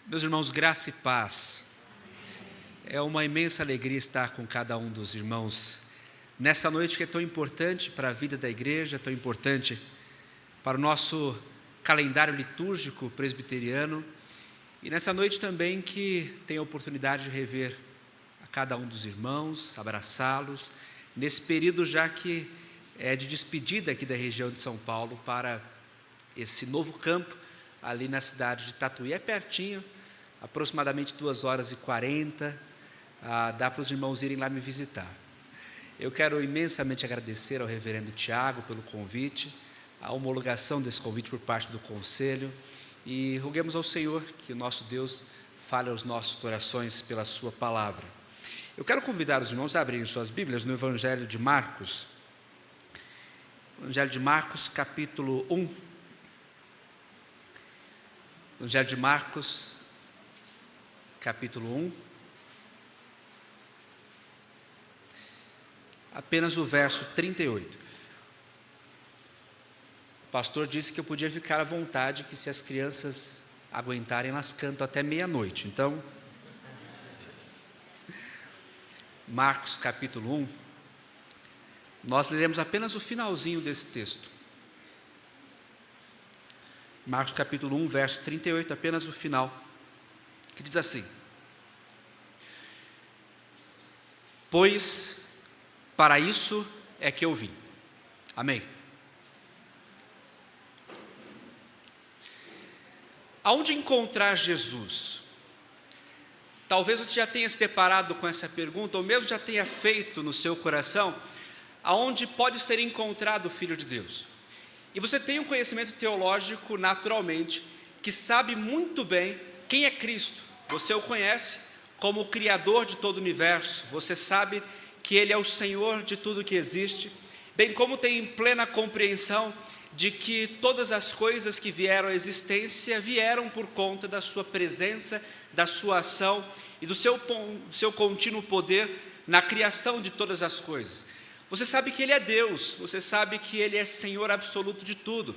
Meus irmãos, graça e paz. É uma imensa alegria estar com cada um dos irmãos nessa noite que é tão importante para a vida da igreja, tão importante para o nosso calendário litúrgico presbiteriano, e nessa noite também que tenho a oportunidade de rever a cada um dos irmãos, abraçá-los, nesse período já que é de despedida aqui da região de São Paulo para esse novo campo ali na cidade de Tatuí. É pertinho, aproximadamente 2h40, dá para os irmãos irem lá me visitar. Eu quero imensamente agradecer ao reverendo Tiago pelo convite, a homologação desse convite por parte do conselho, e roguemos ao Senhor que o nosso Deus fale aos nossos corações pela sua palavra. Eu quero convidar os irmãos a abrirem suas Bíblias no Evangelho de Marcos, Evangelho de Marcos, capítulo 1. Evangelho de Marcos, capítulo 1. Apenas o verso 38. O pastor disse que eu podia ficar à vontade, que se as crianças aguentarem, elas cantam até meia-noite. Então, Marcos capítulo 1, nós leremos apenas o finalzinho desse texto. Marcos capítulo 1, verso 38, apenas o final, que diz assim: pois para isso é que eu vim. Amém. Aonde encontrar Jesus? Talvez você já tenha se deparado com essa pergunta, ou mesmo já tenha feito no seu coração, aonde pode ser encontrado o Filho de Deus? E você tem um conhecimento teológico, naturalmente, que sabe muito bem quem é Cristo. Você o conhece como o Criador de todo o universo, você sabe que Ele é o Senhor de tudo que existe, bem como tem plena compreensão de que todas as coisas que vieram à existência vieram por conta da sua presença, da sua ação e do seu contínuo poder na criação de todas as coisas. Você sabe que Ele é Deus, você sabe que Ele é Senhor absoluto de tudo.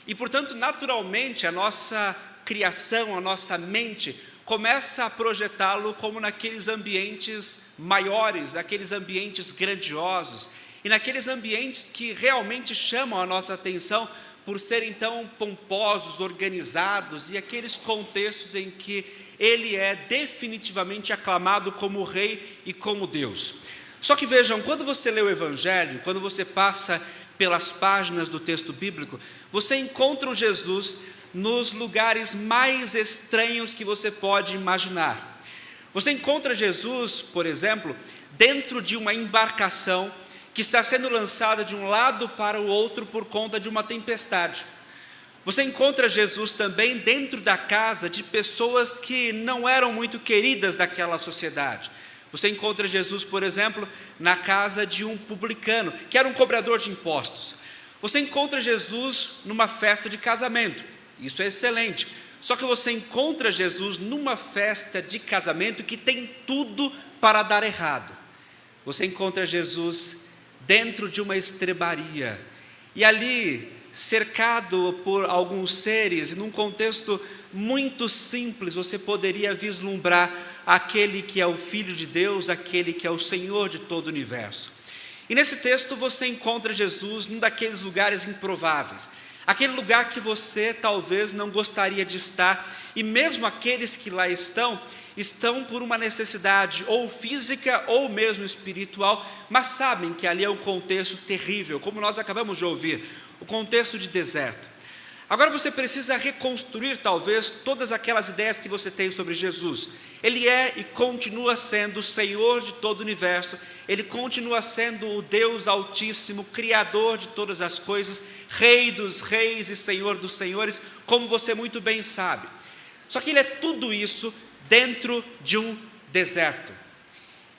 E, portanto, naturalmente, a nossa criação, a nossa mente começa a projetá-lo como naqueles ambientes maiores, naqueles ambientes grandiosos, e naqueles ambientes que realmente chamam a nossa atenção por serem tão pomposos, organizados, e aqueles contextos em que Ele é definitivamente aclamado como Rei e como Deus. Só que vejam, quando você lê o Evangelho, quando você passa pelas páginas do texto bíblico, você encontra o Jesus nos lugares mais estranhos que você pode imaginar. Você encontra Jesus, por exemplo, dentro de uma embarcação que está sendo lançada de um lado para o outro por conta de uma tempestade. Você encontra Jesus também dentro da casa de pessoas que não eram muito queridas daquela sociedade. Você encontra Jesus, por exemplo, na casa de um publicano, que era um cobrador de impostos. Você encontra Jesus numa festa de casamento. Isso é excelente. Só que você encontra Jesus numa festa de casamento que tem tudo para dar errado. Você encontra Jesus dentro de uma estrebaria, e ali, cercado por alguns seres, num contexto muito simples, você poderia vislumbrar aquele que é o Filho de Deus, aquele que é o Senhor de todo o universo. E nesse texto você encontra Jesus num daqueles lugares improváveis, aquele lugar que você talvez não gostaria de estar, e mesmo aqueles que lá estão por uma necessidade ou física ou mesmo espiritual, mas sabem que ali é um contexto terrível, como nós acabamos de ouvir, o contexto de deserto. Agora você precisa reconstruir talvez todas aquelas ideias que você tem sobre Jesus. Ele é e continua sendo o Senhor de todo o universo, Ele continua sendo o Deus Altíssimo, Criador de todas as coisas, Rei dos reis e Senhor dos senhores, como você muito bem sabe. Só que Ele é tudo isso dentro de um deserto.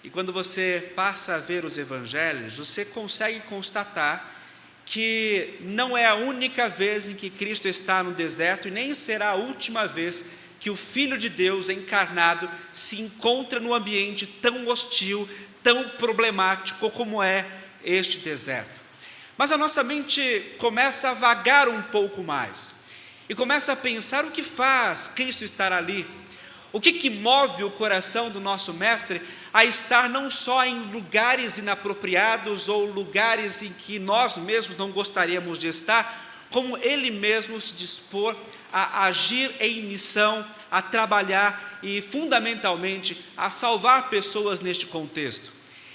E quando você passa a ver os evangelhos, você consegue constatar que não é a única vez em que Cristo está no deserto, e nem será a última vez que o Filho de Deus encarnado se encontra num ambiente tão hostil, tão problemático como é este deserto. Mas a nossa mente começa a vagar um pouco mais, e começa a pensar o que faz Cristo estar ali. O que move o coração do nosso mestre a estar não só em lugares inapropriados ou lugares em que nós mesmos não gostaríamos de estar, como ele mesmo se dispor a agir em missão, a trabalhar e fundamentalmente a salvar pessoas neste contexto.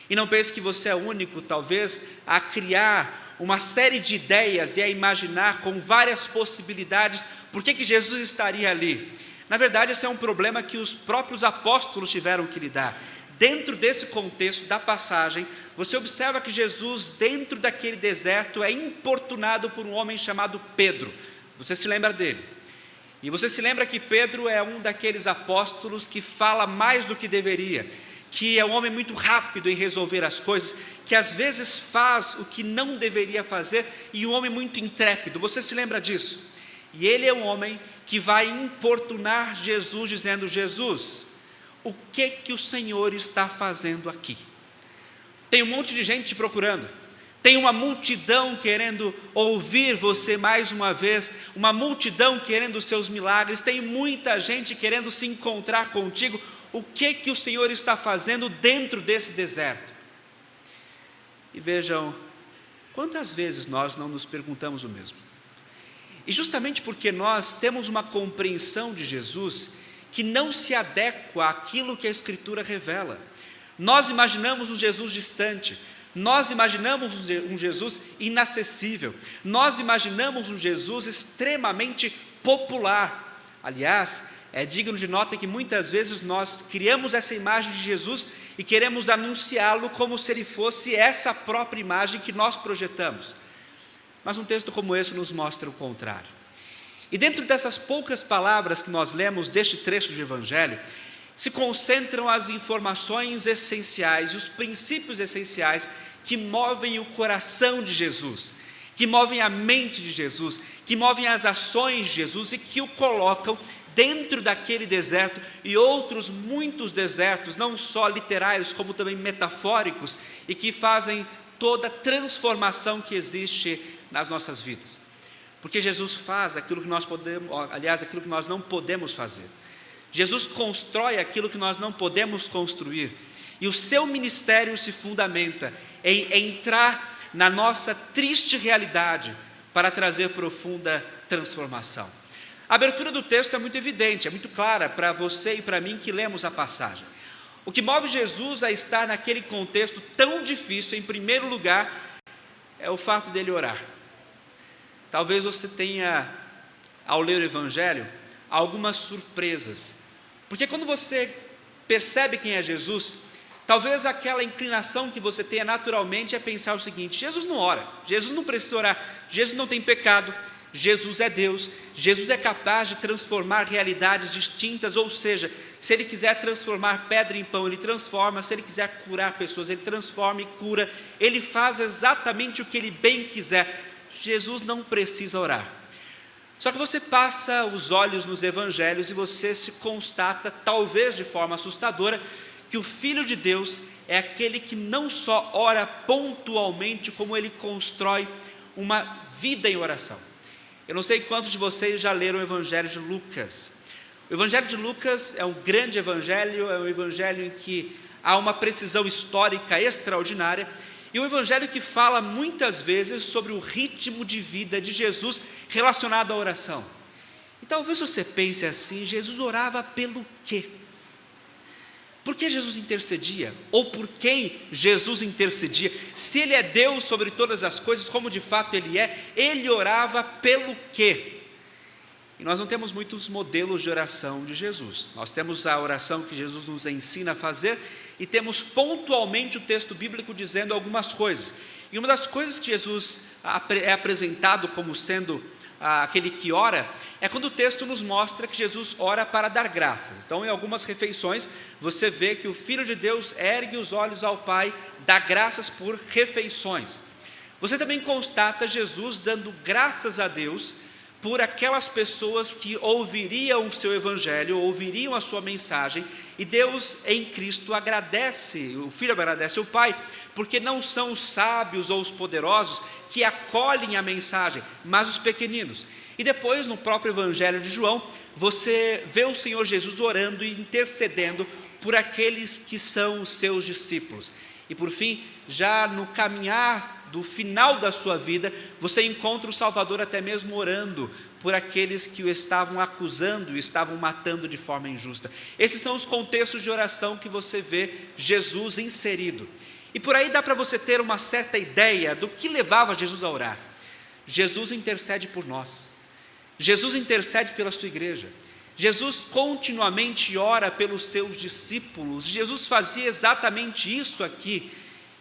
E não pense que você é o único, talvez, a criar uma série de ideias e a imaginar com várias possibilidades por que Jesus estaria ali. Na verdade, esse é um problema que os próprios apóstolos tiveram que lidar. Dentro desse contexto da passagem, você observa que Jesus, dentro daquele deserto, é importunado por um homem chamado Pedro. Você se lembra dele? E você se lembra que Pedro é um daqueles apóstolos que fala mais do que deveria, que é um homem muito rápido em resolver as coisas, que às vezes faz o que não deveria fazer, e um homem muito intrépido. Você se lembra disso? E ele é um homem que vai importunar Jesus, dizendo: Jesus, o que o Senhor está fazendo aqui? Tem um monte de gente te procurando, tem uma multidão querendo ouvir você mais uma vez, uma multidão querendo os seus milagres, tem muita gente querendo se encontrar contigo. O que o Senhor está fazendo dentro desse deserto? E vejam, quantas vezes nós não nos perguntamos o mesmo? E justamente porque nós temos uma compreensão de Jesus que não se adequa àquilo que a Escritura revela. Nós imaginamos um Jesus distante, nós imaginamos um Jesus inacessível, nós imaginamos um Jesus extremamente popular. Aliás, é digno de nota que muitas vezes nós criamos essa imagem de Jesus e queremos anunciá-lo como se ele fosse essa própria imagem que nós projetamos. Mas um texto como esse nos mostra o contrário. E dentro dessas poucas palavras que nós lemos deste trecho de Evangelho, se concentram as informações essenciais, os princípios essenciais que movem o coração de Jesus, que movem a mente de Jesus, que movem as ações de Jesus e que o colocam dentro daquele deserto e outros muitos desertos, não só literais como também metafóricos, e que fazem toda a transformação que existe nas nossas vidas. Porque Jesus faz aquilo que nós podemos, aliás, aquilo que nós não podemos fazer. Jesus constrói aquilo que nós não podemos construir. E o seu ministério se fundamenta em entrar na nossa triste realidade para trazer profunda transformação. A abertura do texto é muito evidente, é muito clara para você e para mim que lemos a passagem. O que move Jesus a estar naquele contexto tão difícil, em primeiro lugar, é o fato dele orar. Talvez você tenha, ao ler o Evangelho, algumas surpresas. Porque quando você percebe quem é Jesus, talvez aquela inclinação que você tenha naturalmente é pensar o seguinte: Jesus não ora, Jesus não precisa orar, Jesus não tem pecado, Jesus é Deus, Jesus é capaz de transformar realidades distintas, ou seja, se Ele quiser transformar pedra em pão, Ele transforma, se Ele quiser curar pessoas, Ele transforma e cura, Ele faz exatamente o que Ele bem quiser. Jesus não precisa orar. Só que você passa os olhos nos evangelhos e você se constata, talvez de forma assustadora, que o Filho de Deus é aquele que não só ora pontualmente, como ele constrói uma vida em oração. Eu não sei quantos de vocês já leram o Evangelho de Lucas. O Evangelho de Lucas é um grande evangelho, é um evangelho em que há uma precisão histórica extraordinária, e um evangelho que fala muitas vezes sobre o ritmo de vida de Jesus relacionado à oração. E talvez você pense assim: Jesus orava pelo quê? Por que Jesus intercedia? Ou por quem Jesus intercedia? Se Ele é Deus sobre todas as coisas, como de fato Ele é, Ele orava pelo quê? E nós não temos muitos modelos de oração de Jesus. Nós temos a oração que Jesus nos ensina a fazer e temos pontualmente o texto bíblico dizendo algumas coisas. E uma das coisas que Jesus é apresentado como sendo aquele que ora, é quando o texto nos mostra que Jesus ora para dar graças. Então, em algumas refeições, você vê que o Filho de Deus ergue os olhos ao Pai, dá graças por refeições. Você também constata Jesus dando graças a Deus por aquelas pessoas que ouviriam o seu evangelho, ouviriam a sua mensagem E Deus em Cristo agradece, o Filho agradece o Pai, porque não são os sábios ou os poderosos que acolhem a mensagem, mas os pequeninos. E depois, no próprio Evangelho de João, você vê o Senhor Jesus orando e intercedendo por aqueles que são os seus discípulos. E por fim, já no caminhar do final da sua vida, você encontra o Salvador até mesmo orando por aqueles que o estavam acusando e estavam matando de forma injusta. Esses são os contextos de oração que você vê Jesus inserido. E por aí dá para você ter uma certa ideia do que levava Jesus a orar. Jesus intercede por nós. Jesus intercede pela sua igreja. Jesus continuamente ora pelos seus discípulos. Jesus fazia exatamente isso aqui.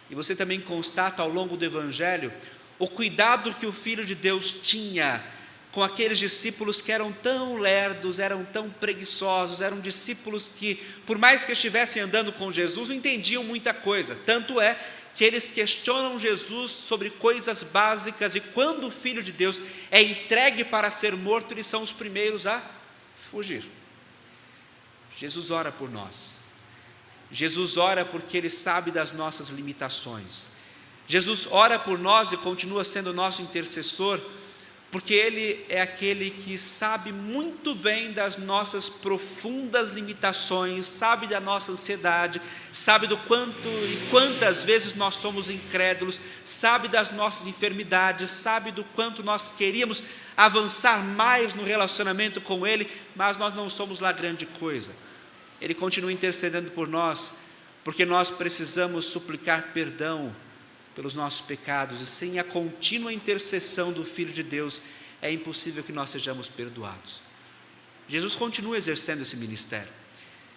E você também constata ao longo do Evangelho o cuidado que o Filho de Deus tinha com aqueles discípulos que eram tão lerdos, eram tão preguiçosos, eram discípulos que, por mais que estivessem andando com Jesus, não entendiam muita coisa. Tanto é que eles questionam Jesus sobre coisas básicas, e quando o Filho de Deus é entregue para ser morto, eles são os primeiros a fugir. Jesus ora por nós. Jesus ora porque Ele sabe das nossas limitações. Jesus ora por nós e continua sendo nosso intercessor, porque Ele é aquele que sabe muito bem das nossas profundas limitações, sabe da nossa ansiedade, sabe do quanto e quantas vezes nós somos incrédulos, sabe das nossas enfermidades, sabe do quanto nós queríamos avançar mais no relacionamento com Ele, mas nós não somos lá grande coisa. Ele continua intercedendo por nós, porque nós precisamos suplicar perdão pelos nossos pecados, e sem a contínua intercessão do Filho de Deus, é impossível que nós sejamos perdoados. Jesus continua exercendo esse ministério.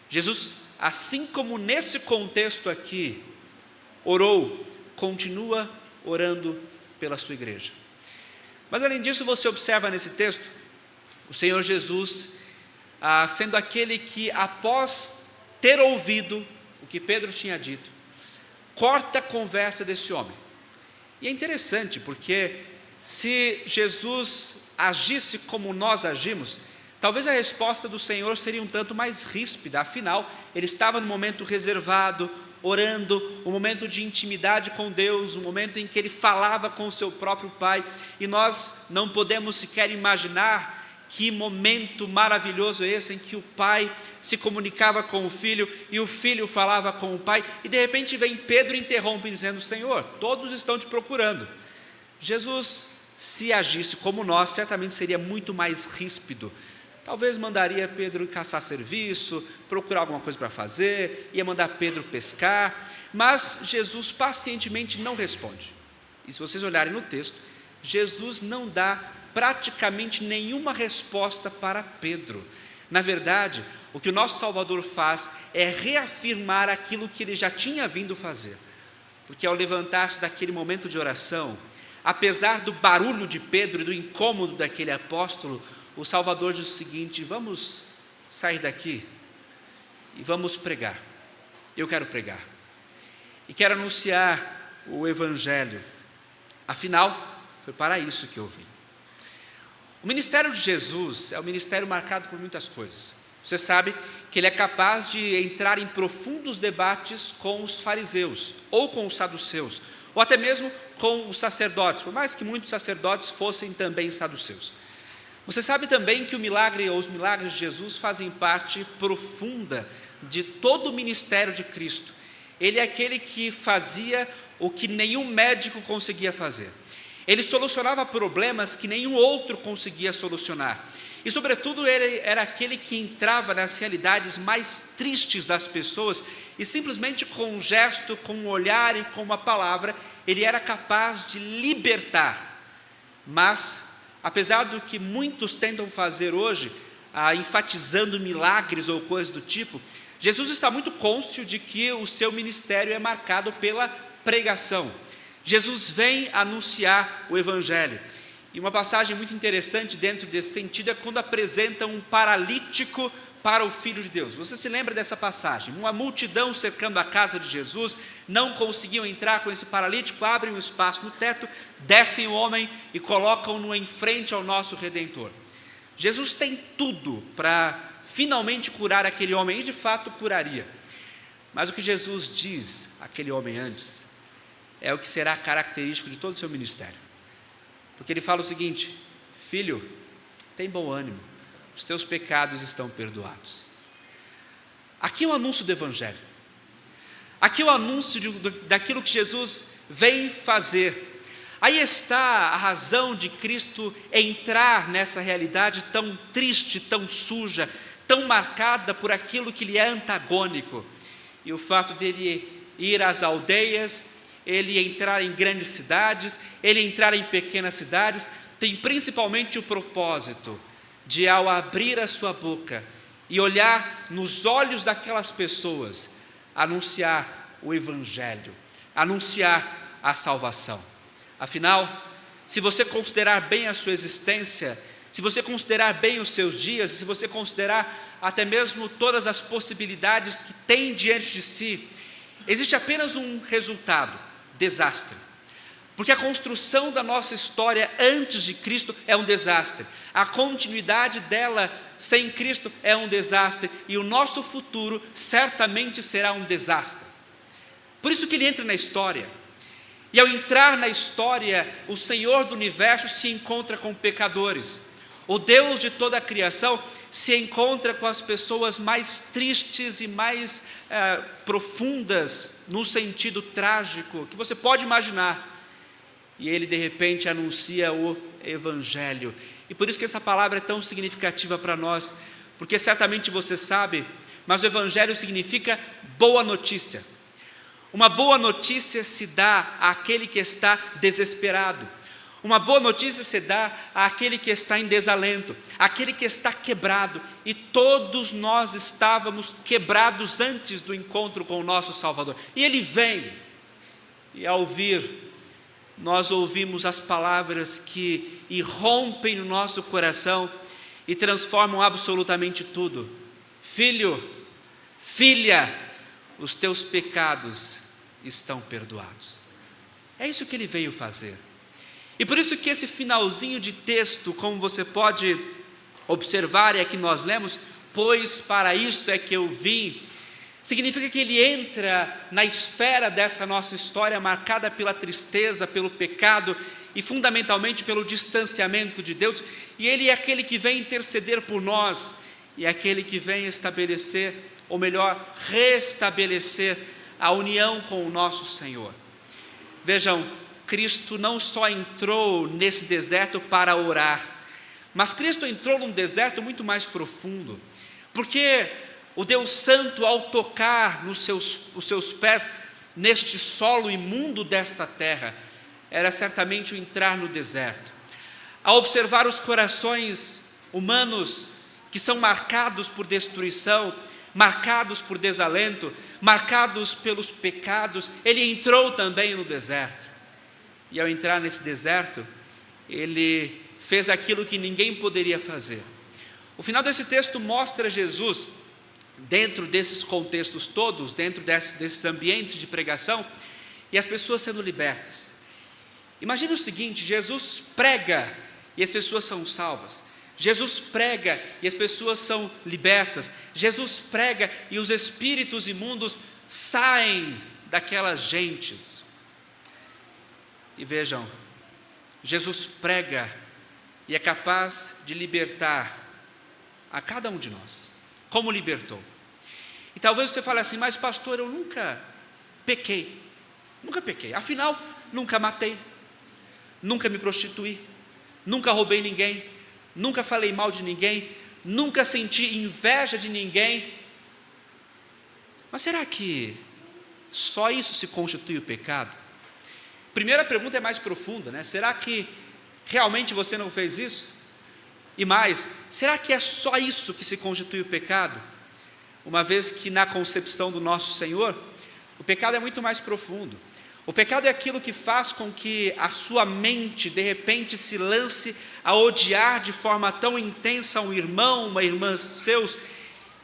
Jesus, assim como nesse contexto aqui, orou, continua orando pela sua igreja. Mas além disso, você observa nesse texto, o Senhor Jesus, sendo aquele que, após ter ouvido o que Pedro tinha dito, corta a conversa desse homem. E é interessante, porque se Jesus agisse como nós agimos, talvez a resposta do Senhor seria um tanto mais ríspida. Afinal, ele estava no momento reservado, orando, um momento de intimidade com Deus, um momento em que ele falava com o seu próprio Pai, e nós não podemos sequer imaginar que momento maravilhoso é esse em que o Pai se comunicava com o Filho e o Filho falava com o Pai, e de repente vem Pedro e interrompe dizendo: Senhor, todos estão te procurando. Jesus, se agisse como nós, certamente seria muito mais ríspido. Talvez mandaria Pedro caçar serviço, procurar alguma coisa para fazer, ia mandar Pedro pescar, mas Jesus pacientemente não responde. E se vocês olharem no texto, Jesus não dá praticamente nenhuma resposta para Pedro. Na verdade, o que o nosso Salvador faz é reafirmar aquilo que ele já tinha vindo fazer, porque ao levantar-se daquele momento de oração, apesar do barulho de Pedro e do incômodo daquele apóstolo, o Salvador diz o seguinte: vamos sair daqui e vamos pregar. Eu quero pregar e quero anunciar o Evangelho, afinal foi para isso que eu vim. O ministério de Jesus é um ministério marcado por muitas coisas. Você sabe que ele é capaz de entrar em profundos debates com os fariseus, ou com os saduceus, ou até mesmo com os sacerdotes, por mais que muitos sacerdotes fossem também saduceus. Você sabe também que o milagre ou os milagres de Jesus fazem parte profunda de todo o ministério de Cristo. Ele é aquele que fazia o que nenhum médico conseguia fazer. Ele solucionava problemas que nenhum outro conseguia solucionar. E, sobretudo, ele era aquele que entrava nas realidades mais tristes das pessoas e simplesmente com um gesto, com um olhar e com uma palavra, ele era capaz de libertar. Mas, apesar do que muitos tentam fazer hoje, enfatizando milagres ou coisas do tipo, Jesus está muito cônscio de que o seu ministério é marcado pela pregação. Jesus vem anunciar o Evangelho. E uma passagem muito interessante dentro desse sentido é quando apresenta um paralítico para o Filho de Deus. Você se lembra dessa passagem? Uma multidão cercando a casa de Jesus, não conseguiam entrar com esse paralítico, abrem um espaço no teto, descem o homem e colocam-no em frente ao nosso Redentor. Jesus tem tudo para finalmente curar aquele homem, e de fato curaria. Mas o que Jesus diz àquele homem antes é o que será característico de todo o seu ministério. Porque ele fala o seguinte: filho, tem bom ânimo, os teus pecados estão perdoados. Aqui é o anúncio do Evangelho. Aqui é o anúncio daquilo que Jesus vem fazer. Aí está a razão de Cristo entrar nessa realidade tão triste, tão suja, tão marcada por aquilo que lhe é antagônico. E o fato dele ir às aldeias, ele entrar em grandes cidades, ele entrar em pequenas cidades, tem principalmente o propósito de, ao abrir a sua boca e olhar nos olhos daquelas pessoas, anunciar o Evangelho, anunciar a salvação. Afinal, se você considerar bem a sua existência, se você considerar bem os seus dias, se você considerar até mesmo todas as possibilidades que tem diante de si, existe apenas um resultado: desastre. Porque a construção da nossa história antes de Cristo é um desastre, a continuidade dela sem Cristo é um desastre, e o nosso futuro certamente será um desastre. Por isso que ele entra na história, e ao entrar na história, o Senhor do universo se encontra com pecadores. O Deus de toda a criação se encontra com as pessoas mais tristes e mais profundas, no sentido trágico que você pode imaginar. E ele de repente anuncia o Evangelho. E por isso que essa palavra é tão significativa para nós, porque certamente você sabe, mas o Evangelho significa boa notícia. Uma boa notícia se dá àquele que está desesperado. Uma boa notícia se dá àquele que está em desalento, àquele que está quebrado, e todos nós estávamos quebrados antes do encontro com o nosso Salvador. E ele vem, e ao vir, nós ouvimos as palavras que irrompem no nosso coração e transformam absolutamente tudo. Filho, filha, os teus pecados estão perdoados. É isso que ele veio fazer. E por isso que esse finalzinho de texto, como você pode observar, e aqui nós lemos, pois para isto é que eu vim, significa que ele entra na esfera dessa nossa história marcada pela tristeza, pelo pecado e fundamentalmente pelo distanciamento de Deus, e ele é aquele que vem interceder por nós, e é aquele que vem estabelecer, ou melhor, restabelecer a união com o nosso Senhor. Vejam, Cristo não só entrou nesse deserto para orar, mas Cristo entrou num deserto muito mais profundo, porque o Deus Santo, ao tocar os seus pés neste solo imundo desta terra, era certamente o entrar no deserto. Ao observar os corações humanos que são marcados por destruição, marcados por desalento, marcados pelos pecados, ele entrou também no deserto. E ao entrar nesse deserto, ele fez aquilo que ninguém poderia fazer. O final desse texto mostra Jesus, dentro desses contextos todos, dentro desses ambientes de pregação, e as pessoas sendo libertas. Imagine o seguinte: Jesus prega e as pessoas são salvas. Jesus prega e as pessoas são libertas. Jesus prega e os espíritos imundos saem daquelas gentes. E vejam, Jesus prega e é capaz de libertar a cada um de nós. Como libertou? E talvez você fale assim: mas pastor, eu nunca pequei, afinal, nunca matei, nunca me prostituí, nunca roubei ninguém, nunca falei mal de ninguém, nunca senti inveja de ninguém. Mas será que só isso se constitui o pecado? Primeira pergunta é mais profunda, né? Será que realmente você não fez isso? E mais, será que é só isso que se constitui o pecado? Uma vez que na concepção do nosso Senhor, o pecado é muito mais profundo. O pecado é aquilo que faz com que a sua mente de repente se lance a odiar de forma tão intensa um irmão, uma irmã seus,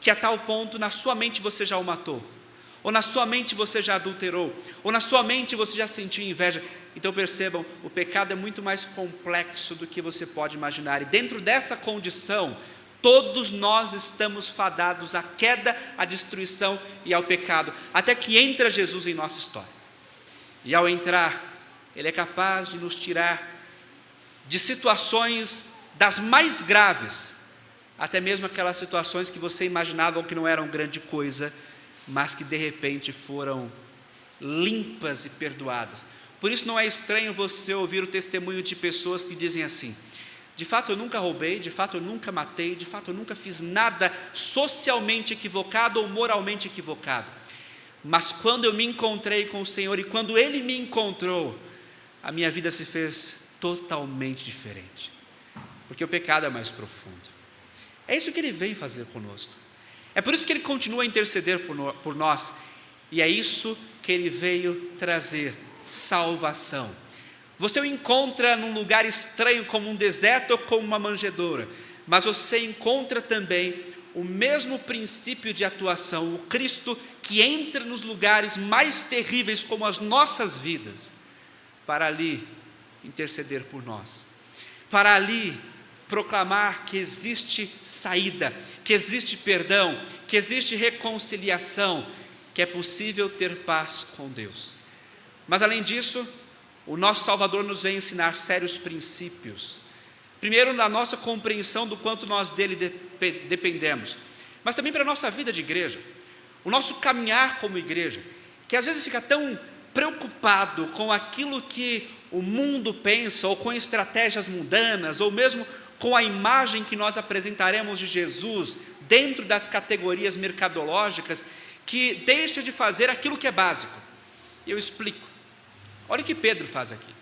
que a tal ponto na sua mente você já o matou. ou na sua mente você já adulterou, ou na sua mente você já sentiu inveja. Então percebam, o pecado é muito mais complexo do que você pode imaginar, e dentro dessa condição, todos nós estamos fadados à queda, à destruição e ao pecado, até que entra Jesus em nossa história. E ao entrar, Ele é capaz de nos tirar de situações das mais graves, até mesmo aquelas situações que você imaginava que não eram grande coisa, mas que de repente foram limpas e perdoadas. Por isso não é estranho você ouvir o testemunho de pessoas que dizem assim: de fato eu nunca roubei, de fato eu nunca matei, de fato eu nunca fiz nada socialmente equivocado ou moralmente equivocado, mas quando eu me encontrei com o Senhor e quando Ele me encontrou, a minha vida se fez totalmente diferente, porque o pecado é mais profundo. É isso que Ele vem fazer conosco, é por isso que Ele continua a interceder por nós, e é isso que Ele veio trazer: salvação. Você o encontra num lugar estranho como um deserto ou como uma manjedoura, mas você encontra também o mesmo princípio de atuação, o Cristo que entra nos lugares mais terríveis como as nossas vidas, para ali interceder por nós, para ali proclamar que existe saída, que existe perdão, que existe reconciliação, que é possível ter paz com Deus. Mas além disso, o nosso Salvador nos vem ensinar sérios princípios. Primeiro, na nossa compreensão do quanto nós dele dependemos, mas também para a nossa vida de igreja, o nosso caminhar como igreja, que às vezes fica tão preocupado com aquilo que o mundo pensa, ou com estratégias mundanas, ou mesmo com a imagem que nós apresentaremos de Jesus dentro das categorias mercadológicas, que deixa de fazer aquilo que é básico. E eu explico. Olha o que Pedro faz aqui.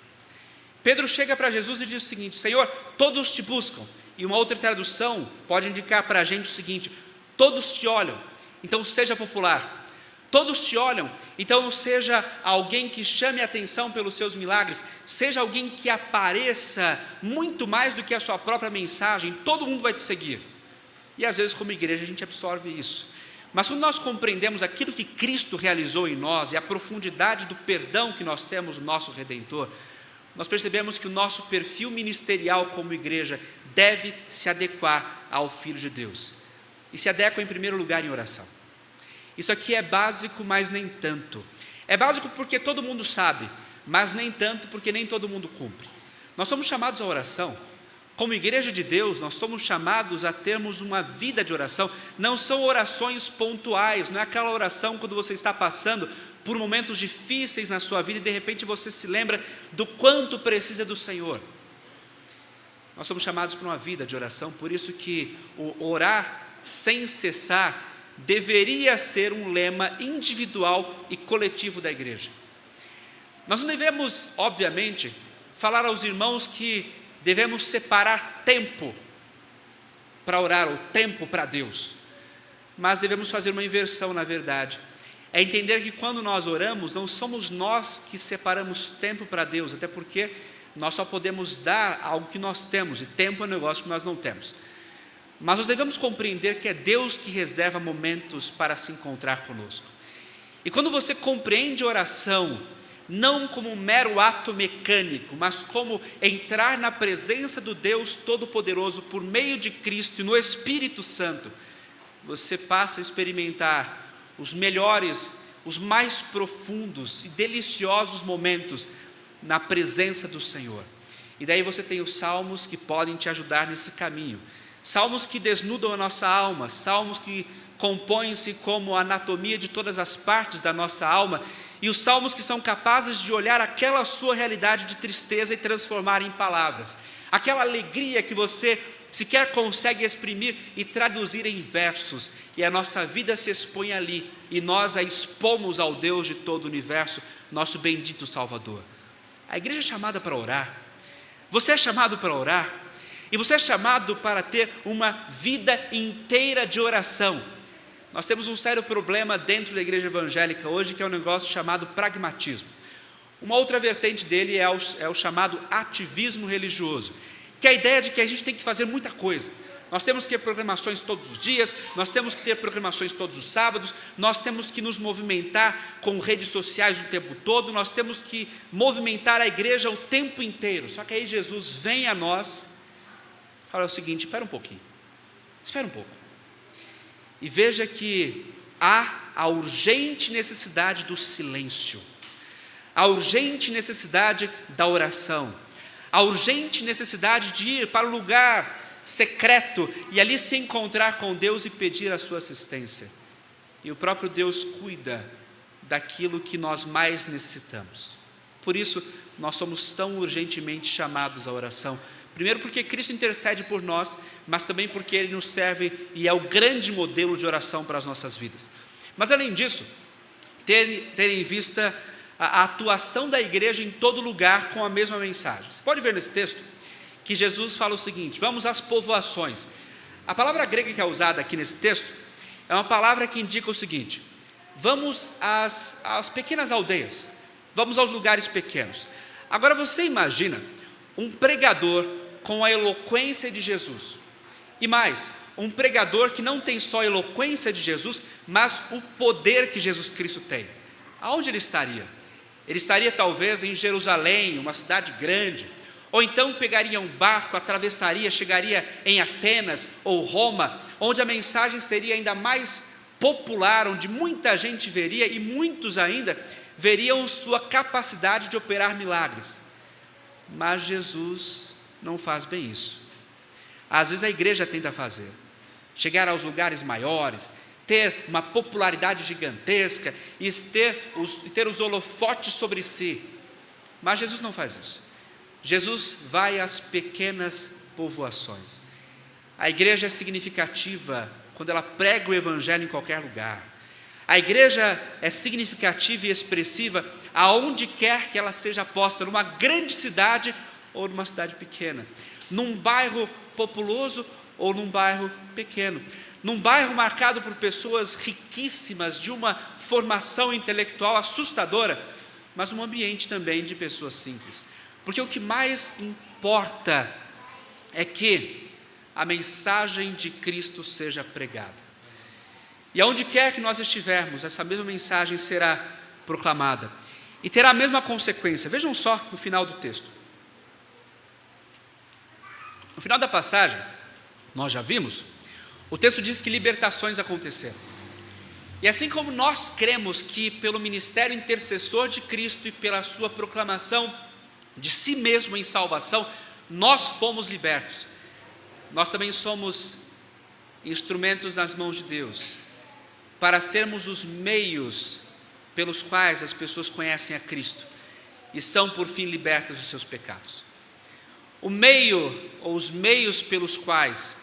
Pedro chega para Jesus e diz o seguinte: Senhor, todos te buscam. E uma outra tradução pode indicar para a gente o seguinte: todos te olham, então seja popular. Todos te olham, então seja alguém que chame a atenção pelos seus milagres, seja alguém que apareça muito mais do que a sua própria mensagem, todo mundo vai te seguir. E às vezes como igreja a gente absorve isso. Mas quando nós compreendemos aquilo que Cristo realizou em nós e a profundidade do perdão que nós temos no nosso Redentor, nós percebemos que o nosso perfil ministerial como igreja deve se adequar ao Filho de Deus. E se adequa em primeiro lugar em oração. Isso aqui é básico, mas nem tanto. É básico porque todo mundo sabe, mas nem tanto porque nem todo mundo cumpre. Nós somos chamados à oração. Como igreja de Deus, nós somos chamados a termos uma vida de oração. Não são orações pontuais, não é aquela oração quando você está passando por momentos difíceis na sua vida e de repente você se lembra do quanto precisa do Senhor. Nós somos chamados para uma vida de oração, por isso que o orar sem cessar deveria ser um lema individual e coletivo da igreja. Nós não devemos, obviamente, falar aos irmãos que devemos separar tempo para orar, ou tempo para Deus, mas devemos fazer uma inversão, na verdade. É entender que quando nós oramos, não somos nós que separamos tempo para Deus, até porque nós só podemos dar algo que nós temos, e tempo é um negócio que nós não temos. Mas nós devemos compreender que é Deus que reserva momentos para se encontrar conosco. E quando você compreende a oração, não como um mero ato mecânico, mas como entrar na presença do Deus Todo-Poderoso por meio de Cristo e no Espírito Santo, você passa a experimentar os melhores, os mais profundos e deliciosos momentos na presença do Senhor. E daí você tem os salmos que podem te ajudar nesse caminho. Salmos que desnudam a nossa alma, salmos que compõem-se como a anatomia de todas as partes da nossa alma, e os salmos que são capazes de olhar aquela sua realidade de tristeza e transformar em palavras, aquela alegria que você sequer consegue exprimir e traduzir em versos, e a nossa vida se expõe ali, e nós a expomos ao Deus de todo o universo, nosso bendito Salvador. A igreja é chamada para orar, você é chamado para orar, e você é chamado para ter uma vida inteira de oração. Nós temos um sério problema dentro da igreja evangélica hoje, que é um negócio chamado pragmatismo. Uma outra vertente dele é o chamado ativismo religioso, que é a ideia de que a gente tem que fazer muita coisa. nós temos que ter programações todos os dias, nós temos que ter programações todos os sábados, nós temos que nos movimentar com redes sociais o tempo todo, nós temos que movimentar a igreja o tempo inteiro. Só que aí Jesus vem a nós e fala o seguinte: espera um pouquinho, espera um pouco, e veja que há a urgente necessidade do silêncio, a urgente necessidade da oração, a urgente necessidade de ir para o lugar secreto e ali se encontrar com Deus e pedir a sua assistência. E o próprio Deus cuida daquilo que nós mais necessitamos. Por isso, nós somos tão urgentemente chamados à oração. Primeiro porque Cristo intercede por nós, mas também porque Ele nos serve e é o grande modelo de oração para as nossas vidas. Mas além disso, ter em vista a atuação da igreja em todo lugar com a mesma mensagem. Você pode ver nesse texto que Jesus fala o seguinte: vamos às povoações. A palavra grega que é usada aqui nesse texto é uma palavra que indica o seguinte: vamos às pequenas aldeias, vamos aos lugares pequenos. Agora você imagina um pregador com a eloquência de Jesus, e mais, um pregador que não tem só a eloquência de Jesus, mas o poder que Jesus Cristo tem. Aonde ele estaria? Ele estaria talvez em Jerusalém, uma cidade grande, ou então pegaria um barco, atravessaria, chegaria em Atenas ou Roma, onde a mensagem seria ainda mais popular, onde muita gente veria e muitos ainda veriam sua capacidade de operar milagres. Mas Jesus não faz bem isso. Às vezes a igreja tenta fazer, chegar aos lugares maiores, ter uma popularidade gigantesca e ter os holofotes sobre si. Mas Jesus não faz isso. Jesus vai às pequenas povoações. A igreja é significativa quando ela prega o evangelho em qualquer lugar. A igreja é significativa e expressiva aonde quer que ela seja posta, numa grande cidade ou numa cidade pequena, num bairro populoso ou num bairro pequeno, num bairro marcado por pessoas riquíssimas, de uma formação intelectual assustadora, mas um ambiente também de pessoas simples. Porque o que mais importa é que a mensagem de Cristo seja pregada. E aonde quer que nós estivermos, essa mesma mensagem será proclamada. E terá a mesma consequência. Vejam só no final do texto. No final da passagem, nós já vimos, o texto diz que libertações aconteceram. E assim como nós cremos que pelo ministério intercessor de Cristo e pela sua proclamação de si mesmo em salvação, nós fomos libertos, nós também somos instrumentos nas mãos de Deus, para sermos os meios pelos quais as pessoas conhecem a Cristo e são por fim libertas dos seus pecados. O meio ou os meios pelos quais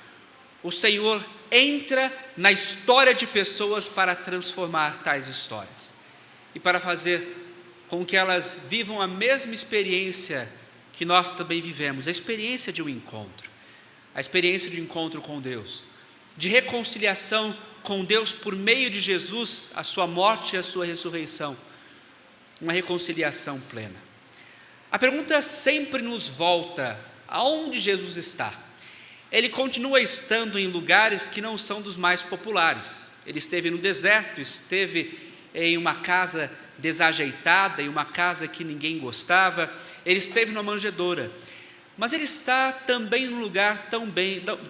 o Senhor entra na história de pessoas para transformar tais histórias e para fazer com que elas vivam a mesma experiência que nós também vivemos, a experiência de um encontro, a experiência de um encontro com Deus, de reconciliação com Deus por meio de Jesus, a sua morte e a sua ressurreição, uma reconciliação plena. A pergunta sempre nos volta: aonde Jesus está? Ele continua estando em lugares que não são dos mais populares. Ele esteve no deserto, esteve em uma casa desajeitada, em uma casa que ninguém gostava, ele esteve numa manjedoura, mas ele está também num lugar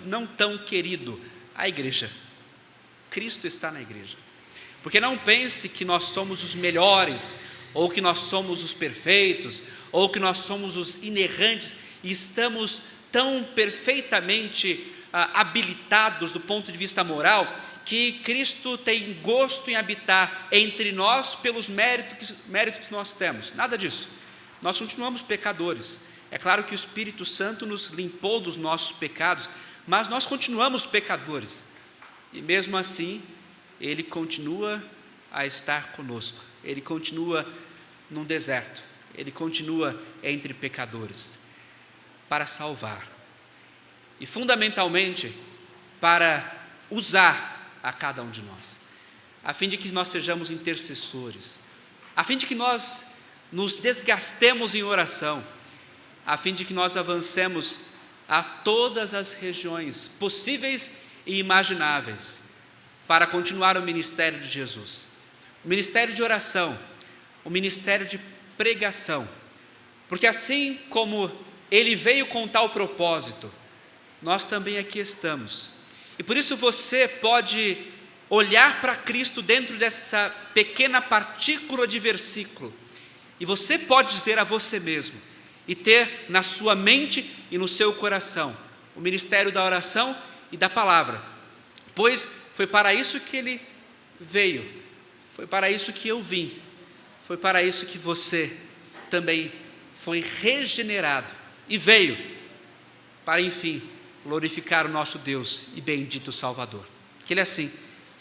não tão querido, a igreja. Cristo está na igreja. Porque não pense que nós somos os melhores, ou que nós somos os perfeitos, ou que nós somos os inerrantes, e estamos tão perfeitamente habilitados do ponto de vista moral, que Cristo tem gosto em habitar entre nós pelos méritos que nós temos. Nada disso. Nós continuamos pecadores. É claro que o Espírito Santo nos limpou dos nossos pecados, mas nós continuamos pecadores. E mesmo assim, Ele continua a estar conosco. Ele continua num deserto. Ele continua entre pecadores para salvar. E fundamentalmente para usar a cada um de nós, a fim de que nós sejamos intercessores, a fim de que nós nos desgastemos em oração, a fim de que nós avancemos a todas as regiões possíveis e imagináveis para continuar o ministério de Jesus. O ministério de oração, o ministério de pregação. Porque assim como ele veio com tal propósito, nós também aqui estamos. E por isso você pode olhar para Cristo dentro dessa pequena partícula de versículo. E você pode dizer a você mesmo, e ter na sua mente e no seu coração, o ministério da oração e da palavra. Pois foi para isso que ele veio, foi para isso que eu vim, foi para isso que você também foi regenerado e veio para, enfim, glorificar o nosso Deus e bendito Salvador. Que Ele assim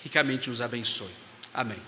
ricamente nos abençoe. Amém.